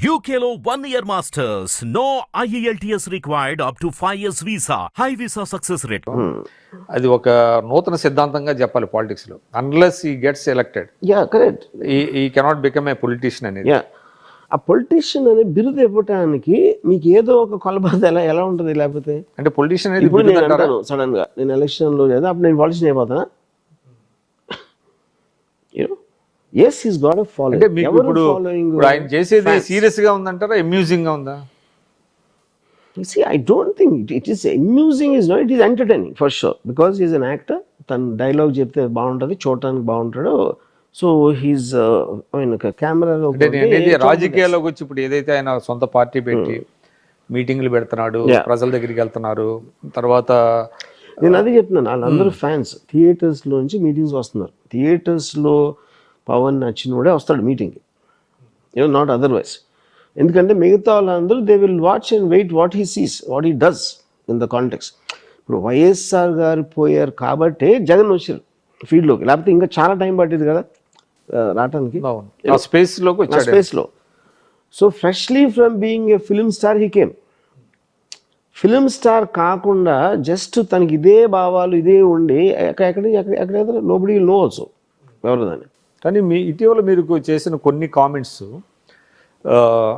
UKLO 1 year masters. No IELTS required up to 5 years visa. High visa success rate. అది ఒక నూతన సిద్ధాంతంగా చెప్పాలి politics లో. అన్లెస్ ఈ గెట్స్ ఎలక్టెడ్, కరెక్ట్, ఈ కెనాట్ బికమ్ ఏ పొలిటీషియన్ అనేది. ఆ పొలిటీషియన్ అనే బిరుదు ఇవ్వటానికి మీకు ఏదో ఒక కొలబద్ద ఎలా ఉంటుంది? లేకపోతే అంటే పొలిటీషియన్ ఇప్పుడు నేను అంటాను సడన్ గా నేను ఎలక్షన్ లో లేదా అప్పుడు నేను పాలిటిషియన్ అయిపోతానా? Yes, he's got a following. అంటే మీకు ఇప్పుడు ఆయన చేసేది సీరియస్ గా ఉందంటారా, అమ్యూజింగ్ గా ఉందా? See, I don't think it is amusing, is not, it is entertaining for sure, because he is an actor. తన డైలాగ్ చెప్తే బాగుంటుంది, చూడటానికి బాగుంటాడు. సో హీస్ ఐ మీన్ కెమెరాలో రాజకీయాల్లోకి వచ్చి ఇప్పుడు ఏదైతే ఆయన సొంత పార్టీ పెట్టి మీటింగ్లు పెడుతున్నాడు, ప్రజల దగ్గరికి వెళ్తున్నారు, తర్వాత నేను అదే చెప్తున్నాను, వాళ్ళందరూ ఫ్యాన్స్ థియేటర్స్ లోంచి మీటింగ్స్ వస్తున్నారు. థియేటర్స్ లో పవన్ నచ్చినోడే వస్తాడు మీటింగ్కి, నాట్ అదర్వైజ్. ఎందుకంటే మిగతా వాళ్ళందరూ they will watch and wait what he sees, what he does in the context. ఇప్పుడు వైఎస్ఆర్ గారు పోయారు కాబట్టి జగన్ వచ్చారు ఫీల్డ్లోకి, లేకపోతే ఇంకా చాలా టైం పట్టేది కదా రావటానికి స్పేస్లో. So freshly from being a film star he came. Film star కాకుండా జస్ట్ తనకి ఇదే భావాలు ఇదే ఉండి ఎక్కడ నోబడీ విల్ నో ఆల్సో ఎవరు దాన్ని. కానీ మీ ఇటీవల మీరు చేసిన కొన్ని కామెంట్స్,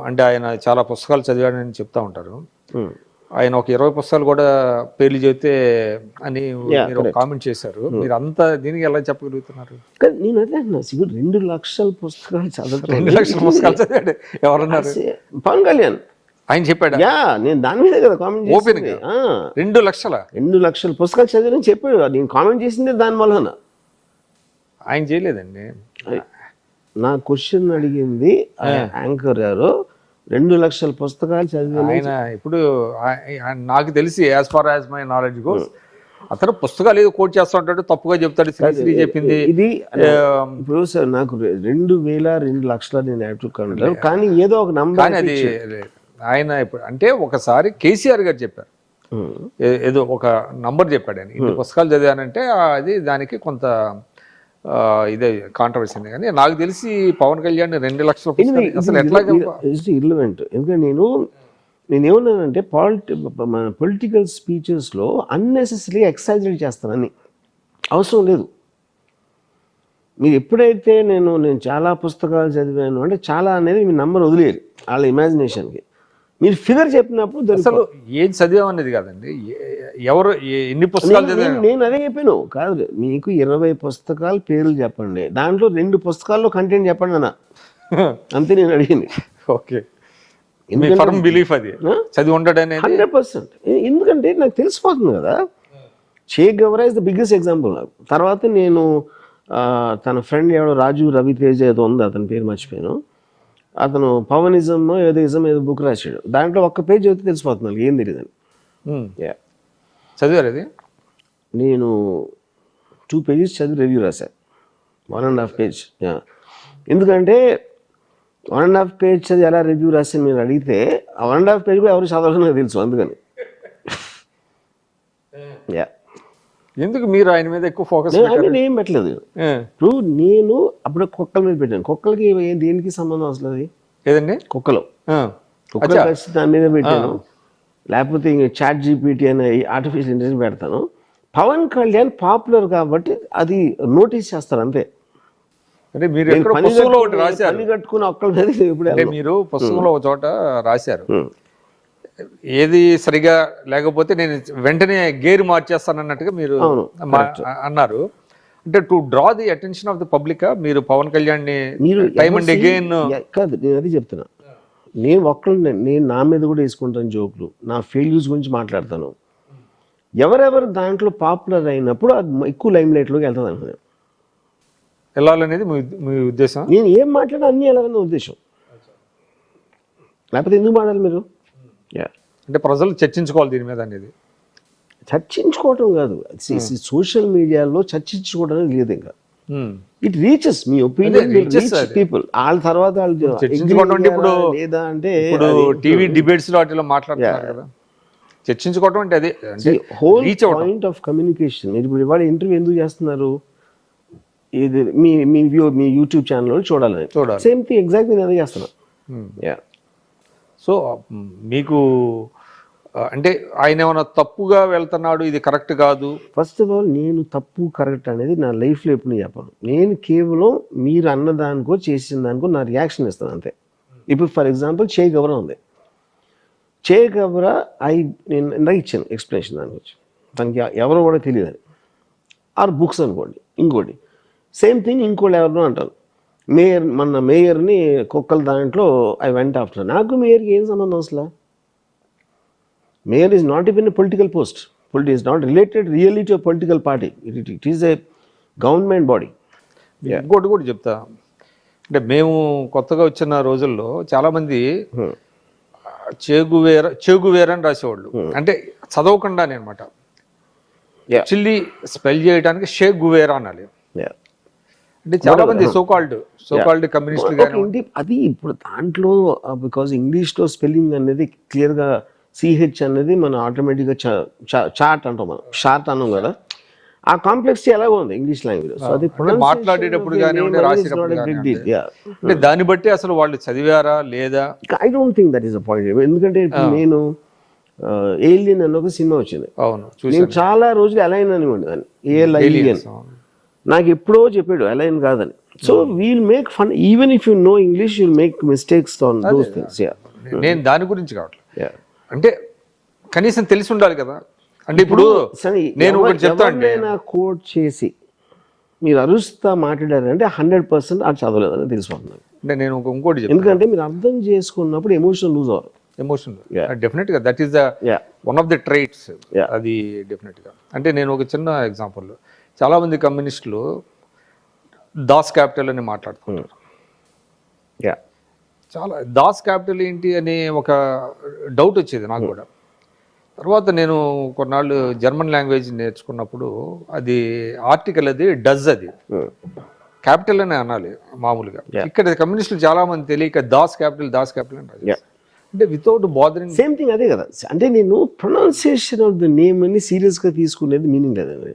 అంటే ఆయన చాలా పుస్తకాలు చదివాడని చెప్తా ఉంటారు. ఆయన ఒక 20 పుస్తకాలు కూడా పేర్లు చెబితే అని మీరు కామెంట్ చేశారు. మీరు అంతా దీనికి ఎలా చెప్పగలుగుతున్నారు? నేను అదే అన్నా, 2 లక్షల పుస్తకాలు చదవడం. 2 లక్షల పుస్తకాలు చదివాడు ఎవరన్నారు? పవన్ కళ్యాణ్ ఆయన చెప్పాడు. నేను దాని మీద కదా కామెంట్ ఓపెన్ 2 లక్షల పుస్తకాలు చదివారని చెప్పాడు. నేను కామెంట్ చేసిందే దాని వలన. ఆయన చేయలేదండి. నా క్వశ్చన్ అడిగింది యాంకర్ గారు, 2 లక్షల పుస్తకాలు చదివి ఆయన. ఇప్పుడు నాకు తెలిసి as far as my knowledge goes, అతను పుస్తకాలు ఏదో కోట్ చేస్తూ ఉంటాడు, తప్పుగా చెప్తాడు. శ్రీ చెప్పింది ఇది ఇప్పుడు సార్ నాకు 2 లక్షల నేను యాక్చువల్ కానీ ఏదో ఒక నంబర్. కానీ అది ఆయన ఇప్పుడు అంటే ఒకసారి కేసీఆర్ గారు చెప్పారు, ఏదో ఒక నంబర్ చెప్పాడు ఆయన, ఇన్ని పుస్తకాలు చదివానంటే అది దానికి కొంత ఇదే కాంట్రవర్సీ. కానీ నాకు తెలిసి పవన్ కళ్యాణ్ 2 లక్షల అసలు ఎట్లా ఇర్రిలెవెంట్. ఎందుకంటే నేనేమన్నానంటే మన పొలిటికల్ స్పీచెస్లో అన్నెసెసరీ ఎక్సైజరేట్ చేస్తానని అవసరం లేదు. మీరు ఎప్పుడైతే నేను చాలా పుస్తకాలు చదివాను అంటే చాలా అనేది మీ నంబర్ వదిలేరు వాళ్ళ ఇమాజినేషన్కి. మీరు ఫిగర్ చెప్పినప్పుడు అసలు ఏం చదివామనేది కాదండి, ఎవరు ఎన్ని పుస్తకాలు చదివారు. నేను అదే చెప్పాను, కాదు మీకు 20 పుస్తకాలు పేర్లు చెప్పండి, దాంట్లో 2 పుస్తకాల్లో కంటెంట్ చెప్పండి అన్న, అంతే నేను అడిగింది. ఓకే, బిలీఫ్ అది చదివి ఉంటాడని 100%. ఎందుకంటే నాకు తెలిసిపోతుంది కదా. చే గవరా ఇస్ ద బిగ్గెస్ట్ ఎగ్జాంపుల్ నాకు. తర్వాత నేను తన ఫ్రెండ్ ఎవడో రాజు రవితేజ ఏదో ఉంది, అతని పేరు మర్చిపోయాను. అతను పవనిజం ఏదో బుక్ రాశాడు, దాంట్లో ఒక్క పేజ్ చదివితే తెలిసిపోతున్నాను ఏం తెలియదని. చదివారు అది? నేను 2 pages చదివి రివ్యూ రాశాను, 1.5 page. ఎందుకంటే 1.5 page చదివి ఎలా రివ్యూ రాశాను మీరు అడిగితే, ఆ 1.5 page కూడా ఎవరు చదవాలని నాకు తెలుసు. అందుకని ఎందుకు మీరు ఆయన మీద ఎక్కువ ఫోకస్? ఏం పెట్టలేదు. ఇప్పుడు నేను అప్పుడు కుక్కల మీద పెట్టాను. కుక్కలకి దేనికి సంబంధం అసలు? అది ఏదండి కుక్కలు పరిస్థితి దాని మీద పెట్టాను. లేకపోతే ఇంక చాట్ జీపీటీ అనే ఆర్టిఫిషియల్ ఇంటెలిజెన్స్ పెడతాను. పవన్ కళ్యాణ్ పాపులర్ కాబట్టి అది నోటీస్ చేస్తారు అంతే. అంటే మీరు పని కట్టుకుని ఒక్కల మీద ఇప్పుడు మీరు పుస్తకంలో ఒక చోట రాశారు, ఏది సరిగా లేకపోతే నేను వెంటనే గేర్ మార్చేస్తానన్నట్టుగా మీరు అన్నారు. అంటే to draw the attention of the public మీరు పవన్ కళ్యాణ్ ని టైమ్ అండ్ అగైన్ కాదు, నేను అది చెప్తున్నా. నేను నా మీద కూడా వేసుకుంటాను జోకులు, నా ఫెయిల్యూర్స్ గురించి మాట్లాడతాను. ఎవరెవరు దాంట్లో పాపులర్ అయినప్పుడు అది ఎక్కువ లైమ్ లైట్లోకి వెళ్తుంది అనుకున్నాను. వెళ్ళాలనేది మీ ఉద్దేశం? నేను ఏం మాట్లాడా అన్నీ వెళ్ళాలన్న ఉద్దేశం, లేకపోతే ఎందుకు మాట్లాడాలి మీరు? అంటే ప్రజలు చర్చించుకోవాలి దీని మీద అనేది. చర్చించుకోవటం కాదు, సోషల్ మీడియాలో చర్చించుకోవడం అనేది లేదు. ఇంకా it reaches me opinion people. వాళ్ళ తర్వాత లేదా అంటే టీవీ డిబేట్స్ లో వాటిలో మాట్లాడుతున్నారు కదా, చర్చించుకోవడం అంటే అదే హోల్ పాయింట్ ఆఫ్ కమ్యూనికేషన్. మీరు ఇప్పుడు ఇవాళ ఇంటర్వ్యూ ఎందుకు చేస్తున్నారు? ఇది మీ యూట్యూబ్ ఛానల్లో చూడాలని. సేమ్ థింగ్ ఎగ్జాక్ట్ నేను అదే చేస్తున్నా. సో మీకు అంటే ఆయన ఏమైనా తప్పుగా వెళ్తున్నాడు, ఇది కరెక్ట్ కాదు? ఫస్ట్ ఆఫ్ ఆల్ నేను తప్పు కరెక్ట్ అనేది నా లైఫ్లో ఎప్పుడు చెప్పను. నేను కేవలం మీరు అన్నదానికో చేసిన దానికో నా రియాక్షన్ ఇస్తాను అంతే. ఇప్పుడు ఫర్ ఎగ్జాంపుల్ చే గవరా ఉంది. చే గవరా నేను ఇందాక ఇచ్చాను ఎక్స్ప్లెనేషన్ దాని గురించి. తనకి ఎవరో కూడా తెలియదు. ఆర్ బుక్స్ అనుకోండి, ఇంకోటి సేమ్ థింగ్ ఇంకోటి ఎవరినో అంటారు. మేయర్ని కుక్కల దాంట్లో ఐ వెంట ఆఫ్టర్. నాకు మేయర్కి ఏం సంబంధం అసలు? Mayor is not even a political post. Is not related really to a political party. It is a government body. ఇంకోటి కూడా చెప్తా, అంటే మేము కొత్తగా వచ్చిన రోజుల్లో చాలామంది చేగువేరా అని రాసేవాళ్ళు, అంటే చదవకుండానే అనమాట. యాక్చువల్లీ స్పెల్ చేయడానికి షేక్ గువేరా అనాలి. అంటే చాలా మంది సోకాల్డ్ కమ్యూనిస్టులు కానీ అది ఇప్పుడు దాంట్లో బికాజ్ ఇంగ్లీష్లో స్పెల్లింగ్ అనేది క్లియర్గా సిహెచ్ అనేది మనం ఆటోమేటిక్గా చాట్ అంటాం, మనం షార్ట్ అన్నాం కదా. ఆ కాంప్లెక్సిటీ ఎలాగో ఉంది ఇంగ్లీష్ లాంగ్వేజ్. సో అది మాట్లాడేటప్పుడు కానివ్వండి, రాసేటప్పుడు అంటే దాన్ని బట్టి అసలు వాళ్ళు చదివారా లేదా? I don't think that is a point. ఎందుకంటే నేను ఏలియన్ అన్న ఒక సినిమా వచ్చింది. అవును, నేను చాలా రోజులు అలైన్ అనివ్వండి దాన్ని, ఏలియన్. నాకు ఎప్పుడో చెప్పాడు అలైన్ కాదని. So we'll make fun even if you know English you'll make mistakes on those things. నేను దాని గురించి కావట్లేదు, అంటే కనీసం తెలిసి ఉండాలి కదా. అంటే ఇప్పుడు నేను ఒకటి చెప్తాను, కోట్ చేసి మీరు అరుస్తా మాట్లాడారంటే 100% అది చదవలేదని తెలిసిపోతుంది. అంటే నేను ఇంకోటి చెప్తాను, ఎందుకంటే మీరు అర్థం చేసుకున్నప్పుడు ఎమోషన్ లూజ్ అవ్వరు. ఎమోషన్ డెఫినెట్గా that is the one of the traits. అది డెఫినెట్గా. అంటే నేను ఒక చిన్న ఎగ్జాంపుల్, చాలామంది కమ్యూనిస్టులు దాస్ క్యాపిటల్ అని మాట్లాడుకుంటారు. చాలా దాస్ క్యాపిటల్ ఏంటి అని ఒక డౌట్ వచ్చేది నాకు కూడా. తర్వాత నేను కొన్నాళ్ళు జర్మన్ లాంగ్వేజ్ నేర్చుకున్నప్పుడు అది ఆర్టికల్ అది డజ్, అది క్యాపిటల్ అని అనాలి మామూలుగా. ఇక్కడ కమ్యూనిస్టులు చాలా మంది తెలియక దాస్ క్యాపిటల్ అని రాశారు. అంటే వితౌట్ బాదరింగ్. సేమ్ థింగ్ అదే కదా. అంటే నేను ప్రొనౌన్సియేషన్ ఆఫ్ ద నేమ్ అని సీరియస్గా తీసుకునేది మీనింగ్ లేదండి.